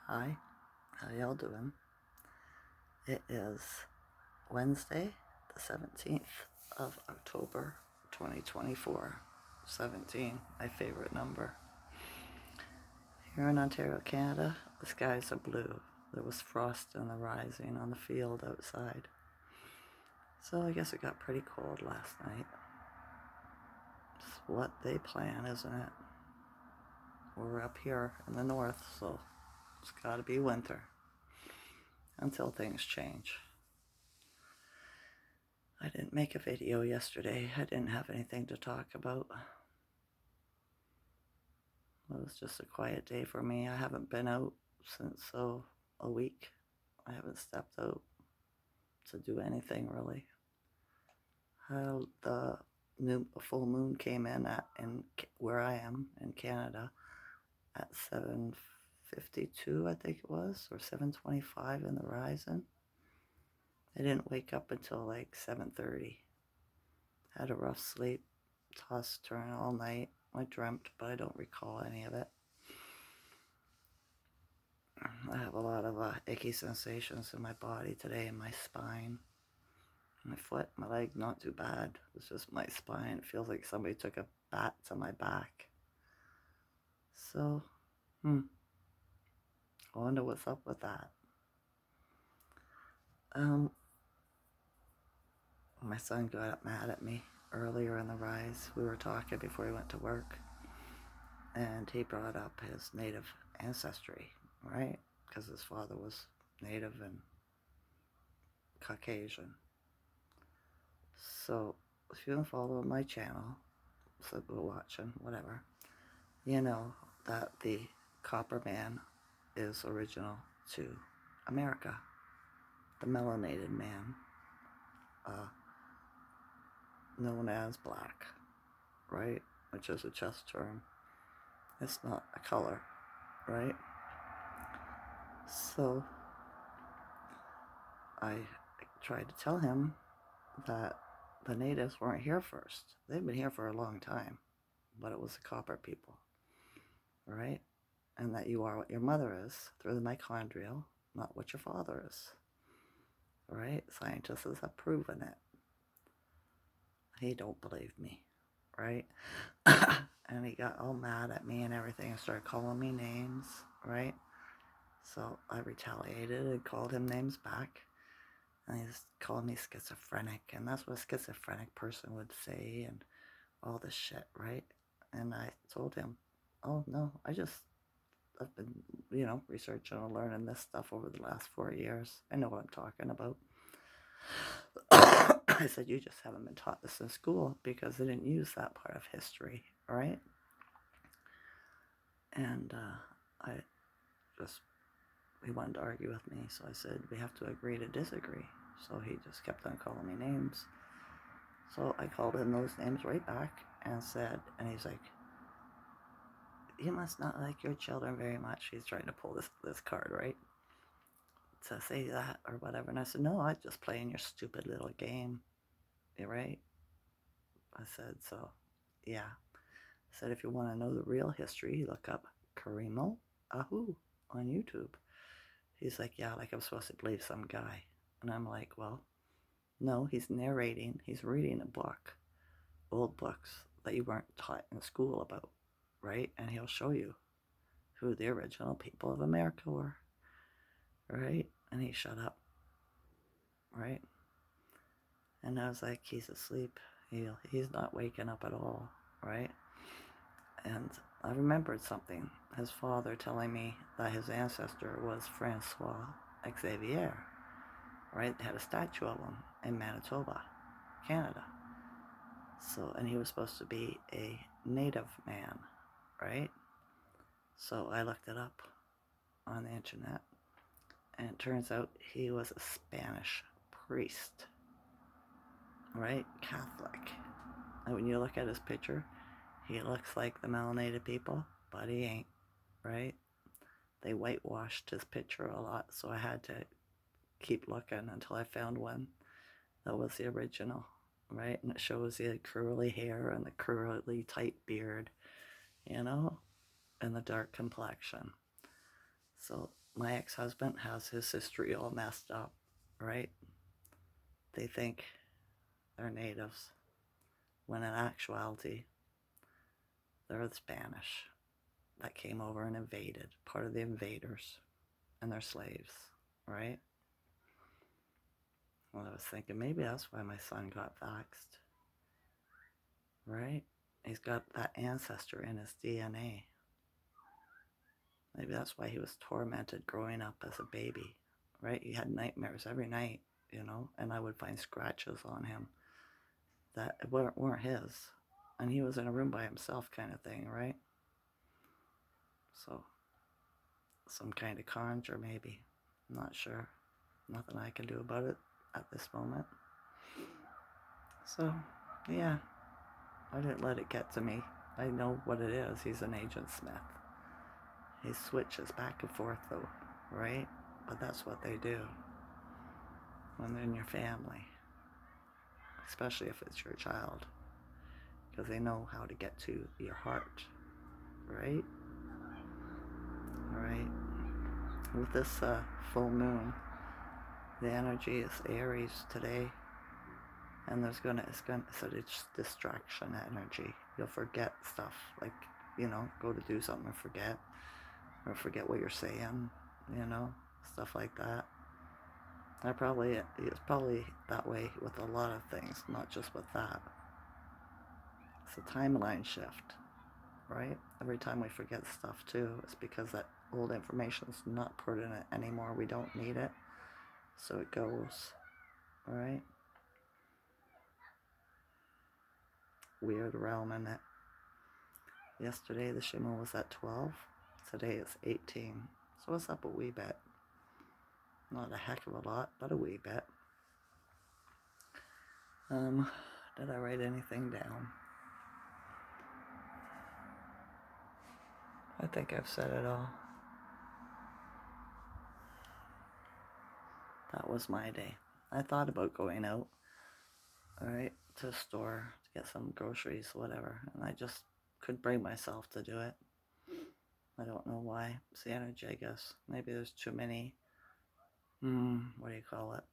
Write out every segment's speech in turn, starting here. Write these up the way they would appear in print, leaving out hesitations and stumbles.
Hi, how y'all doing? It is Wednesday, the 17th of October, 2024. 17, my favorite number. Here in Ontario, Canada, the skies are blue. There was frost in the rising on the field outside. So I guess it got pretty cold last night. It's what they plan, isn't it? We're up here in the north, so it's gotta be winter until things change. I didn't make a video yesterday. I didn't have anything to talk about. It was just a quiet day for me. I haven't been out since a week. I haven't stepped out to do anything really. The full moon came in where I am in Canada at 7:52, I think it was, or 7:25 in the horizon. I didn't wake up until like 7:30. Had a rough sleep, tossed, turned all night. I dreamt, but I don't recall any of it. I have a lot of icky sensations in my body today, in my spine, my foot, my leg, not too bad. It's just my spine. It feels like somebody took a bat to my back. So, I wonder what's up with that. My son got up mad at me earlier in the rise. We were talking before he went to work, and he brought up his native ancestry, right? Because his father was native and Caucasian. So if you don't follow my channel, so go watching, whatever, you know that the copper man is original to America. The melanated man, known as black, right? Which is a chess term. It's not a color, right? So I tried to tell him that the natives weren't here first. They've been here for a long time, but it was the copper people, right? And that you are what your mother is through the mitochondrial, not what your father is, right? Scientists have proven it. He don't believe me, right? And he got all mad at me and everything and started calling me names, right? So I retaliated and called him names back. And he's calling me schizophrenic, and that's what a schizophrenic person would say, and all this shit, right? And I told him, oh no, I've been, researching and learning this stuff over the last 4 years. I know what I'm talking about. I said, you just haven't been taught this in school because they didn't use that part of history, right? And he wanted to argue with me, so I said, we have to agree to disagree. So he just kept on calling me names. So I called him those names right back and he's like, you must not like your children very much. He's trying to pull this card, right? To say that or whatever. And I said, no, I'm just playing your stupid little game. You're right. I said, so, yeah. I said, if you want to know the real history, look up Karimo Ahu on YouTube. He's like, yeah, like I'm supposed to believe some guy. And I'm like, well, no, he's narrating. He's reading a book, old books that you weren't taught in school about, right? And he'll show you who the original people of America were, right? And he shut up, right? And I was like, he's asleep. He's not waking up at all, right? And I remembered something. His father telling me that his ancestor was Francois Xavier, right? They had a statue of him in Manitoba, Canada. So, and he was supposed to be a native man, right? So I looked it up on the internet, and it turns out he was a Spanish priest, right? Catholic. And when you look at his picture, he looks like the melanated people, but he ain't, right? They whitewashed his picture a lot, so I had to keep looking until I found one that was the original, right? And it shows the curly hair and the curly tight beard, and the dark complexion. So my ex-husband has his history all messed up, right? They think they're natives, when in actuality, they're the Spanish that came over and invaded, part of the invaders, and they're slaves, right? Well, I was thinking maybe that's why my son got vaxxed, right? He's got that ancestor in his DNA. Maybe that's why he was tormented growing up as a baby, right? He had nightmares every night, and I would find scratches on him that weren't his. And he was in a room by himself kind of thing, right? So, some kind of conjure maybe. I'm not sure. Nothing I can do about it at this moment. So, yeah, I didn't let it get to me. I know what it is. He's an Agent Smith. He switches back and forth though, right? But that's what they do when they're in your family, especially if it's your child, because they know how to get to your heart, right? All right. With this full moon, the energy is Aries today, and it's a distraction energy. You'll forget stuff, like, go to do something and forget, or forget what you're saying, stuff like that. It's probably that way with a lot of things, not just with that. It's a timeline shift, right? Every time we forget stuff too, it's because that old information is not pertinent anymore. We don't need it, so it goes, all right? Weird realm in it. Yesterday the Schuman was at 12. Today it's 18. So it's up a wee bit. Not a heck of a lot, but a wee bit. Did I write anything down? I think I've said it all. That was my day. I thought about going out, all right, to the store to get some groceries, whatever, and I just couldn't bring myself to do it. I don't know why. It's the energy, I guess. Maybe there's too many, what do you call it?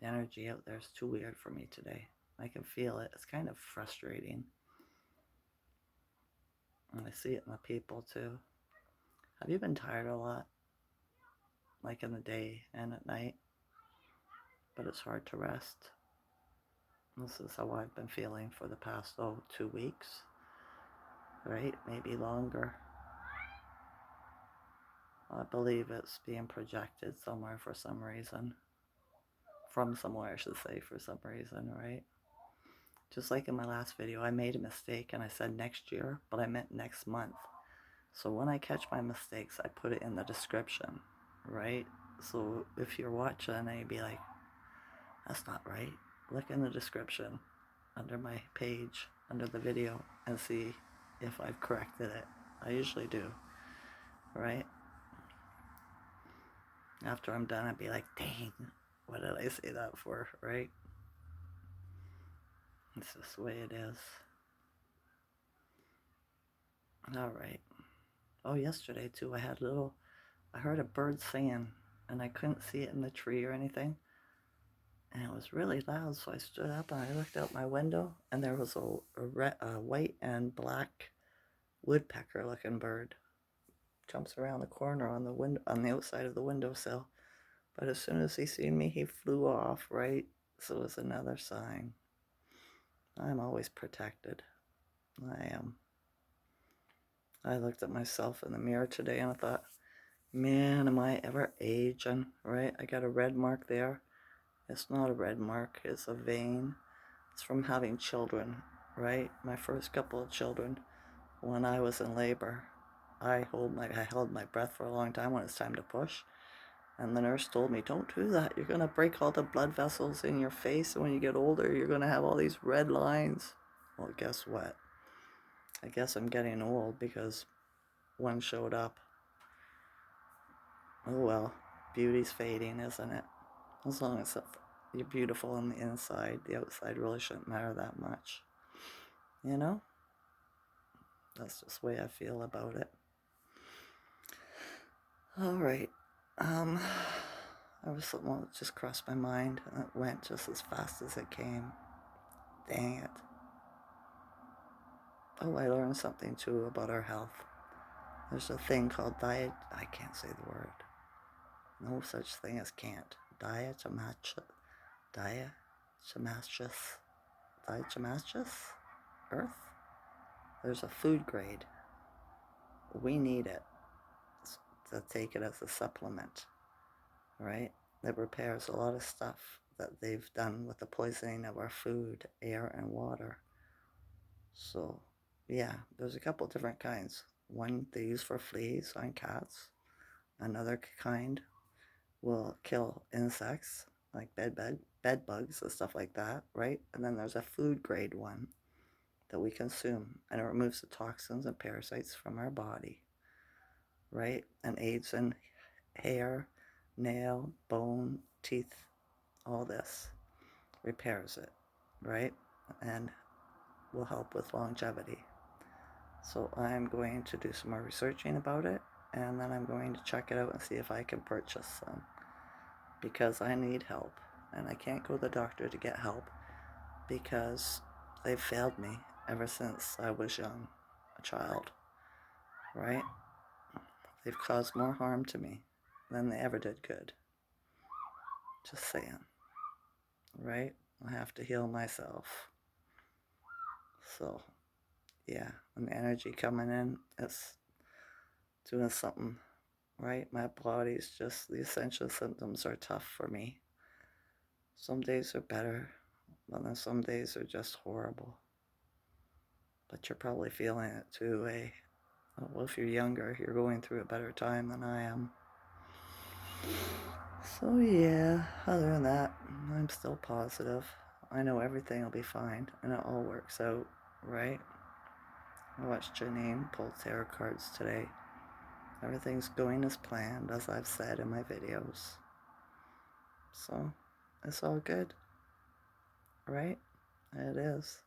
The energy out there is too weird for me today. I can feel it. It's kind of frustrating. And I see it in the people too. Have you been tired a lot? Like in the day and at night? But it's hard to rest. This is how I've been feeling for the past, 2 weeks. Right? Maybe longer. I believe it's being projected somewhere for some reason. From somewhere, I should say, for some reason, right? Just like in my last video, I made a mistake and I said next year, but I meant next month. So when I catch my mistakes, I put it in the description, right? So if you're watching and you'd be like, that's not right, look in the description under my page, under the video, and see if I've corrected it. I usually do, right? After I'm done, I'd be like, dang, what did I say that for, right? It's just the way it is. All right. Oh, yesterday too, I heard a bird singing, and I couldn't see it in the tree or anything, and it was really loud, so I stood up and I looked out my window, and there was a white and black woodpecker looking bird. Jumps around the corner on the outside of the windowsill, but as soon as he seen me, he flew off, right? So it was another sign. I'm always protected. I am. I looked at myself in the mirror today and I thought, man, am I ever aging, right? I got a red mark there. It's not a red mark, it's a vein. It's from having children, right? My first couple of children, when I was in labor, I held my breath for a long time when it's time to push. And the nurse told me, don't do that. You're going to break all the blood vessels in your face. And when you get older, you're going to have all these red lines. Well, guess what? I guess I'm getting old because one showed up. Oh well, beauty's fading, isn't it? As long as you're beautiful on the inside, the outside really shouldn't matter that much. You know? That's just the way I feel about it. All right. Um, there was something that just crossed my mind, and it went just as fast as it came. Dang it. Oh, I learned something too about our health. There's a thing called diet. I can't say the word. No such thing as can't. Diatomaceous. Diatomaceous earth. There's a food grade. We need it to take it as a supplement, right? That repairs a lot of stuff that they've done with the poisoning of our food, air, and water. So, yeah, there's a couple different kinds. One they use for fleas on cats. Another kind will kill insects like bed bugs and stuff like that, right? And then there's a food grade one that we consume, and it removes the toxins and parasites from our body, right? And aids in hair, nail, bone, teeth, all this. Repairs it, right? And will help with longevity. So I'm going to do some more researching about it, and then I'm going to check it out and see if I can purchase some, because I need help, and I can't go to the doctor to get help because they've failed me ever since I was young, a child, right? They've caused more harm to me than they ever did good. Just saying, right? I have to heal myself. So, yeah, when the energy coming in, it's doing something, right? My body's just, the essential symptoms are tough for me. Some days are better, but then some days are just horrible. But you're probably feeling it too, eh? Well, if you're younger, you're going through a better time than I am. So yeah, other than that, I'm still positive. I know everything will be fine, and it all works out, right? I watched Janine pull tarot cards today. Everything's going as planned, as I've said in my videos. So, it's all good, right? It is.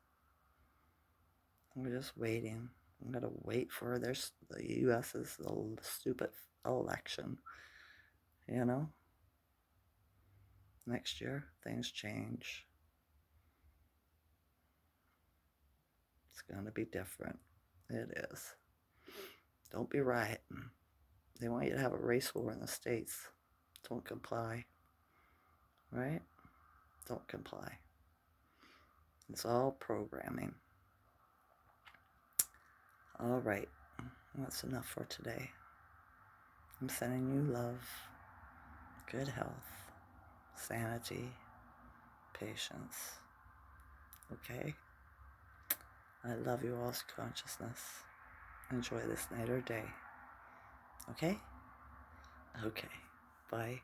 We're just waiting. I'm gonna wait for the U.S.'s stupid election. You know? Next year, things change. It's gonna be different. It is. Don't be rioting. They want you to have a race war in the States. Don't comply. Right? Don't comply. It's all programming. All right. That's enough for today. I'm sending you love, good health, sanity, patience. Okay? I love you all's consciousness. Enjoy this night or day. Okay? Okay. Bye.